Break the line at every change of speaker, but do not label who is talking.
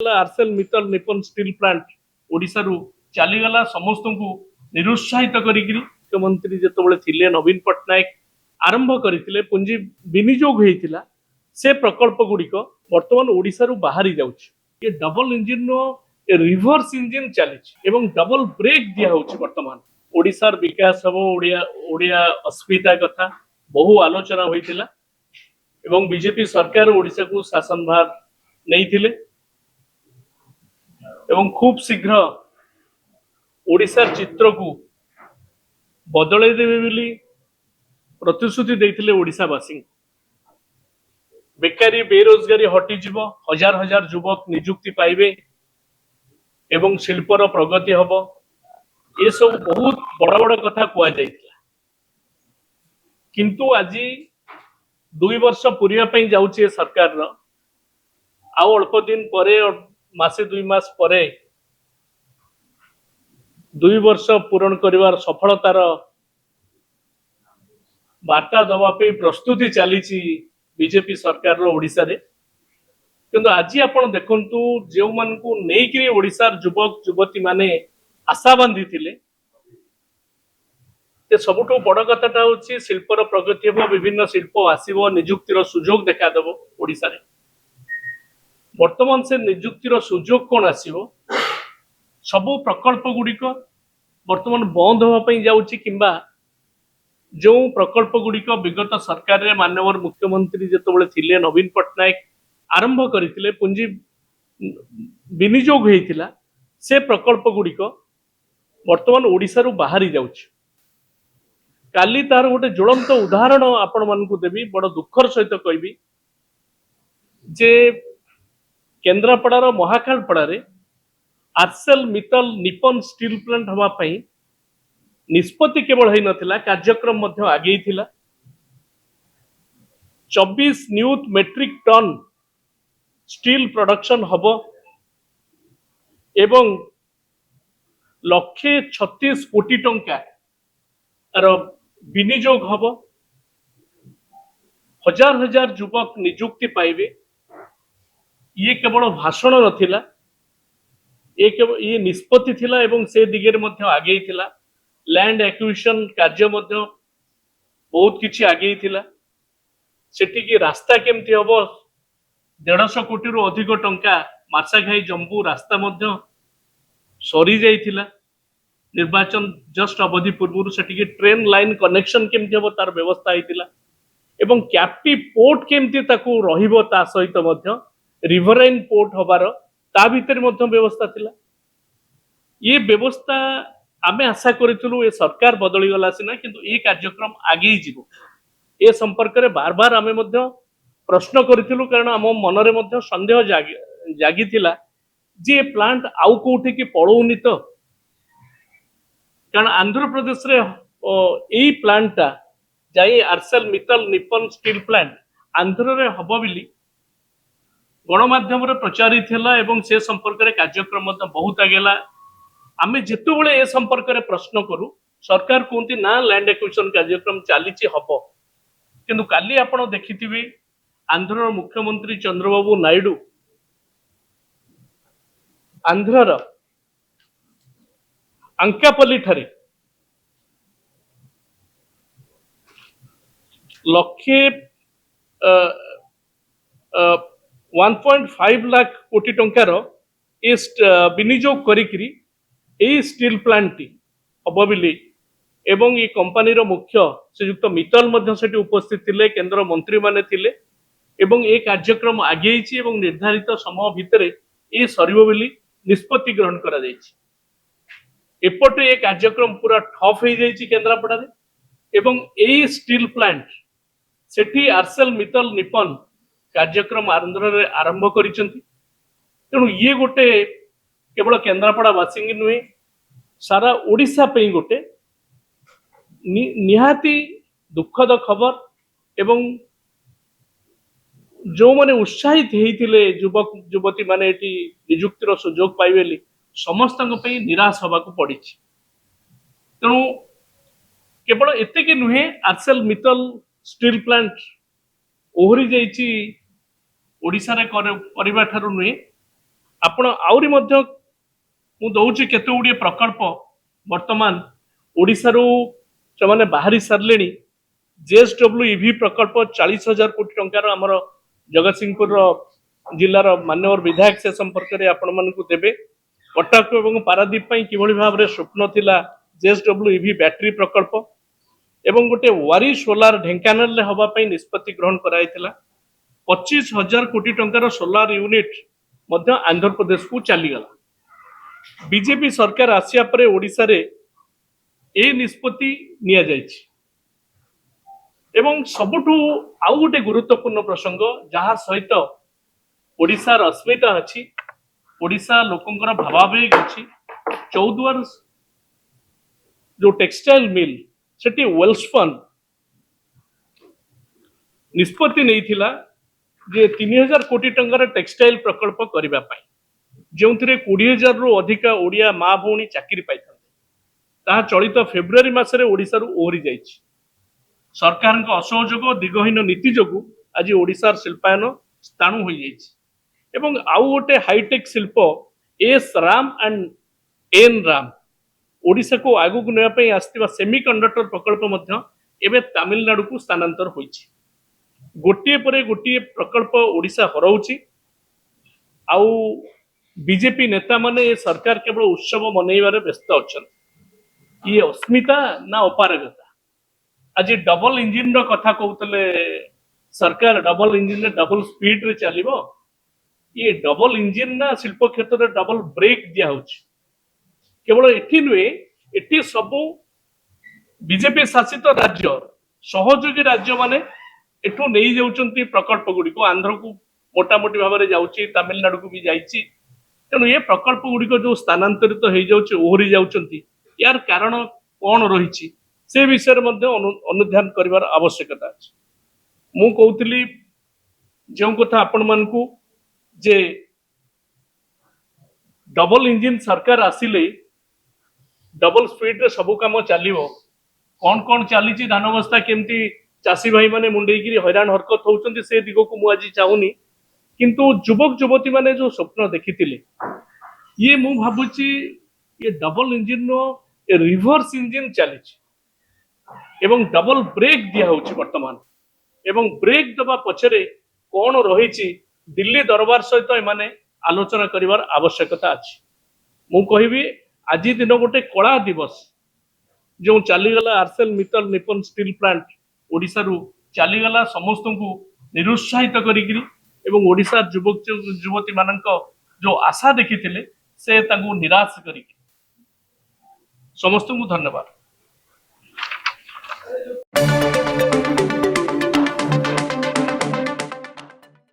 आर्सेल Mittal Nippon steel plant Odisha रु चलीगला समस्त को निरुत्साहित मुख्यमंत्री जो थे नवीन पट्टनायक आरंभ करते पुंजी विनियोग होता से प्रकल्प गुड़िक बर्तमान ओडिशा रु बाहरी जाउछि। Double engine no reverse engine चली डबल ब्रेक दिया बर्तमान ओडिशार विकास हम ओडिया ओडिया अस्मिता कथा बहु आलोचना होइतिला एवं बीजेपी सरकार ओडिशा को शासन भार नहीं एवं खूब शीघ्र ओडिशार चित्र को बदल देवे बोली प्रतिश्रुति देते ओडिशावासी। बेकारी बेरोजगारी हटिଯିव, हजार हजार युवक निजुक्ति पाइबे एवं शिल्पर प्रगति हब, ये सब बहुत बड़ बड़ कथा कुआ जाइतिला। किंतु आज 2 वर्ष पूरिया पई जाउछि सरकार रो आउ अल्प दिन परे मासे 2 मास परे 2 वर्ष पूरण करिवार सफलतार वार्ता दवा पे प्रस्तुति चली बीजेपी सरकार रो ओडिशा रे। किंतु आज आपण देखंतु जेउ मान को नेइकरी ओडिशार युवक युवती माने आशा बांधी थिले ते सबुठो बड़ कथाटा होछि शिल्पर प्रगति हो, विभिन्न शिल्प आसीबो, निजुक्तिर सुजोग देखा देबो ओडिशा रे। वर्तमान से निजुक्तिर सुजोग कोन आसीबो, सबो प्रकल्प गुड़िक वर्तमान बंद होवा पई जाउछि किंबा जो प्रकल्प गुड़िक विगत सरकार रे माननीय मुख्यमंत्री जेतबेले थिले नवीन पट्टनायक आरंभ करथिले पुंजी विनियोग होइतिला से प्रकल्प गुड़िक वर्तमान ओडिशा रु बाहरी जाउछि। काली तार गोटे ज्वलंत उदाहरण आपण मानकु देबी, बड़ दुखर सहित कहबी जे केन्द्रापड़ार महाकालपड़ा रे आर्सेल मित्तल निप्पन स्टील प्लांट हवा पई निष्पत्ति केवल है नथिला, कार्यक्रम मध्य आगे थिला। 24 न्यूट मेट्रिक टन स्टील प्रोडक्शन हबो एवं 136 कोटी टंका आर विनियोग हबो, हजार हजार युवक निजुक्ति पाइबे। ये केवल भाषण नथिला, ये निष्पत्ति थिला एवं से दिगेर मध्य आगे थिला। लैंड एक्विजिशन कार्य मध्य बहुत किछि आगे थिला। सेठी की रास्ता केमती हबो, 150 कोटी रु अधिक टंका मार्साघाई जम्बू रास्ता मध्य सरी जाइथिला। निर्वाचन जस्ट अवधि पूर्व सेठी की ट्रेन लाइन कनेक्शन केमती हबो तार व्यवस्था आइथिला एवं कैप्टिव पोर्ट केमती ताकू रहिबो ता सहित मध्य रिवराइन पोर्ट हबार ता भीतर मध्य व्यवस्था थिला। ये व्यवस्था आमे आशा करितलु ए सरकार बदली गला सिना, किंतु ए कार्यक्रम आगे जीवो ए संपर्क रे बार बार आमे मध्य प्रश्न करितलु, कारण हम मन रे मध्य संदेह जागी थिला जे प्लांट आउ कोठी की पळौनी तो, कारण आंध्र प्रदेश रे एई प्लांटटा जाई Arcelor Mittal Nippon steel plant Andhra रे हबो बिली गणमाध्यम रे प्रचारित थिला एवं से संपर्क रे कार्यक्रम मध्य बहुत आगेला। आमे जेतोबेले ए संपर्क रे प्रश्न करू सरकार कोंती ना लैंड एक्विजिशन कार्यक्रम चालीची हबो, किंतु काली आपण देखिथिबे आंध्र मुख्यमंत्री चंद्रबाबू नायडू आंध्रर अंकापल्ली ठारे लक्षे 1.5 लाख कोटी टंकार विनियोग करिकरी ए स्टील प्लांट टी हब बिली एवं ये कंपनी रो मुख्य श्रीयुक्त मित्तल मध्य सेठी उपस्थित थिले, केंद्र मंत्री माने थिले एवं ए कार्यक्रम आगे एवं निर्धारित समय भितर ए सरिबो बिली निष्पत्ति ग्रहण करा जायछि। एपटे ए कार्यक्रम पूरा ठप हो जायछि केन्द्रापड़ा रे एवं ए स्टील प्लांट सेठी आर्सेल मित्तल निप्पन कार्यक्रम आंध्र रे आरंभ करिसंती। तेणु ये गोटे केवल केन्द्रापड़ा वासी नुहे सारा ओडिशा पे गोटे निहाती दुखद खबर एवं जो माने उत्साहित होइतिले युवक युवती माने एटी निजुक्तिर सुजोग पाइबेली समस्त निराश हवा को पड़ी। तेणु केवल एतिक नुहे आर्सेल मित्तल स्टील प्लांट ओहरी जाइछि ओडिशा रे करबा ठारू नुहे ଆପଣ ଆହୁରି ମଧ୍ୟ ମୁଁ ଦଉଛି କେତେ ଗୁଡ଼ିଏ ପ୍ରକଳ୍ପ ବର୍ତ୍ତମାନ ଓଡ଼ିଶାରୁ ସେମାନେ ବାହାରି ସାରିଲେଣି। ଜେଏସଡବ୍ଲ୍ୟୁ ଇଭି ପ୍ରକଳ୍ପ 40,000 କୋଟି ଟଙ୍କାର ଆମର ଜଗତସିଂହପୁର ଜିଲ୍ଲାର ମାନ୍ୟବର ବିଧାୟକ ସେ ସମ୍ପର୍କରେ ଆପଣମାନଙ୍କୁ ଦେବେ। କଟକ ଏବଂ ପାରାଦୀପ ପାଇଁ କିଭଳି ଭାବରେ ସ୍ୱପ୍ନ ଥିଲା ଜେଏସଡବ୍ଲ୍ୟୁ ଇଭି ବ୍ୟାଟେରୀ ପ୍ରକଳ୍ପ ଏବଂ ଗୋଟେ ୱାରି ସୋଲାର ଢେଙ୍କାନାଳରେ ହେବା ପାଇଁ ନିଷ୍ପତ୍ତି ଗ୍ରହଣ କରାଯାଇଥିଲା। 25,000 କୋଟି ଟଙ୍କାର ସୋଲାର ୟୁନିଟ୍ ମଧ୍ୟ ଆନ୍ଧ୍ରପ୍ରଦେଶକୁ ଚାଲିଗଲା। ବିଜେପି ସରକାର ଆସିବା ପରେ ଓଡ଼ିଶାରେ এই ନିଷ୍ପତ୍ତି ନିଆଯାଇଛି। ଏବଂ ସବୁଠୁ ଆଉ ଗୋଟେ ଗୁରୁତ୍ୱପୂର୍ଣ୍ଣ ପ୍ରସଙ୍ଗ ଯାହା ସହିତ ଓଡ଼ିଶାର ଅସ୍ମିତା ଅଛି, ଓଡ଼ିଶା ଲୋକଙ୍କର ଭାବାବେଗ ଅଛି। ଚୌଦ୍ୱାର ଯୋଉ ଟେକ୍ସଟାଇଲ ମିଲ୍ ସେଠି ୱେଲସ୍ପନ୍ ନିଷ୍ପତ୍ତି ନେଇଥିଲା ଯେ 3,000 କୋଟି ଟଙ୍କାର ଟେକ୍ସଟାଇଲ ପ୍ରକଳ୍ପ କରିବା ପାଇଁ, ଯେଉଁଥିରେ 20,000ରୁ ଅଧିକା ଓଡ଼ିଆ ମା ଭଉଣୀ ଚାକିରି ପାଇଥାନ୍ତି। ତାହା ଚଳିତ ଫେବୃଆରୀ ମାସରେ ଓଡ଼ିଶାରୁ ଓହରି ଯାଇଛି। ସରକାରଙ୍କ ଅସହଯୋଗ ଦିଗହୀନ ନୀତି ଯୋଗୁଁ ଆଜି ଓଡ଼ିଶାର ଶିଳ୍ପାୟନ ସ୍ଥାଣୁ ହୋଇଯାଇଛି। ଏବଂ ଆଉ ଗୋଟେ ହାଇଟେକ୍ ଶିଳ୍ପ S Ram and N Ram ଓଡ଼ିଶାକୁ ଆଗକୁ ନେବା ପାଇଁ ଆସିଥିବା ସେମି କଣ୍ଡକ୍ଟର ପ୍ରକଳ୍ପ ମଧ୍ୟ ଏବେ ତାମିଲନାଡୁକୁ ସ୍ଥାନାନ୍ତର ହୋଇଛି। ଗୋଟିଏ ପରେ ଗୋଟିଏ ପ୍ରକଳ୍ପ ଓଡ଼ିଶା ହରାଉଛି। ଆଉ ବିଜେପି ନେତାମାନେ ଏ ସରକାର କେବଳ ଉତ୍ସବ ମନେଇବାରେ ବ୍ୟସ୍ତ ଅଛନ୍ତି। ଇଏ ଅସ୍ମିତା ନା ଅପାରଗତା? ଆଜି ଡବଲ ଇଞ୍ଜିନ ର କଥା କହୁଥିଲେ ସରକାର, ଡବଲ ଇଞ୍ଜିନରେ ଡବଲ ସ୍ପିଡରେ ଚାଲିବ। ଇଏ ଡବଲ ଇଞ୍ଜିନ ନା ଶିଳ୍ପ କ୍ଷେତ୍ରରେ ଡବଲ ବ୍ରେକ୍ ଦିଆହଉଛି? କେବଳ ଏଠି ନୁହେଁ, ଏଠି ସବୁ ବିଜେପି ଶାସିତ ରାଜ୍ୟ ସହଯୋଗୀ ରାଜ୍ୟ ମାନେ ଏଠୁ ନେଇ ଯାଉଛନ୍ତି ପ୍ରକଳ୍ପ ଗୁଡ଼ିକୁ। ଆନ୍ଧ୍ରକୁ ମୋଟାମୋଟି ଭାବରେ ଯାଉଛି, ତାମିଲନାଡୁକୁ ବି ଯାଇଛି। ତେଣୁ ଏ ପ୍ରକଳ୍ପ ଗୁଡ଼ିକ ଯୋଉ ସ୍ଥାନାନ୍ତରିତ ହେଇଯାଉଛି, ଓହରି ଯାଉଛନ୍ତି, ୟାର କାରଣ କଣ ରହିଛି ସେ ବିଷୟରେ ମଧ୍ୟ ଅନୁଧ୍ୟାନ କରିବାର ଆବଶ୍ୟକତା ଅଛି। ମୁଁ କହୁଥିଲି ଯେଉଁ କଥା ଆପଣମାନଙ୍କୁ ଯେ ଡବଲ ଇଞ୍ଜିନ ସରକାର ଆସିଲେ ଡବଲ ସ୍ପିଡରେ ସବୁ କାମ ଚାଲିବ। କଣ କଣ ଚାଲିଛି, ଧାନ ବସ୍ତା କେମିତି ଚାଷୀ ଭାଇ ମାନେ ମୁଣ୍ଡେଇକିରି ହଇରାଣ ହରକତ ହଉଛନ୍ତି ସେ ଦିଗକୁ ମୁଁ ଆଜି ଚାହୁଁନି। କିନ୍ତୁ ଯୁବକ ଯୁବତୀ ମାନେ ଯୋଉ ସ୍ୱପ୍ନ ଦେଖିଥିଲେ, ଇଏ ମୁଁ ଭାବୁଛି ଇଏ ଡବଲ ଇଞ୍ଜିନର ରିଭର୍ସ ଇଞ୍ଜିନ ଚାଲିଛି ଏବଂ ଡବଲ ବ୍ରେକ୍ ଦିଆହଉଛି ବର୍ତ୍ତମାନ। ଏବଂ ବ୍ରେକ୍ ଦେବା ପଛରେ କଣ ରହିଛି ଦିଲ୍ଲୀ ଦରବାର ସହିତ ଏମାନେ ଆଲୋଚନା କରିବାର ଆବଶ୍ୟକତା ଅଛି। ମୁଁ କହିବି ଆଜି ଦିନ ଗୋଟେ କଳା ଦିବସ। ଯେଉଁ ଚାଲିଗଲା ଆର୍ସେଲ ମିତ୍ତଲ ନିପନ ଷ୍ଟିଲ ପ୍ଲାଣ୍ଟ ଓଡ଼ିଶାରୁ ଚାଲିଗଲା ସମସ୍ତଙ୍କୁ ନିରୁତ୍ସାହିତ କରିକିରି ଏବଂ ଓଡ଼ିଶାର ଯୁବକ ଯୁବତୀ ମାନଙ୍କ ଯୋଉ ଆଶା ଦେଖିଥିଲେ ସେ ତାଙ୍କୁ ନିରାଶ କରିକି। ସମସ୍ତଙ୍କୁ ଧନ୍ୟବାଦ।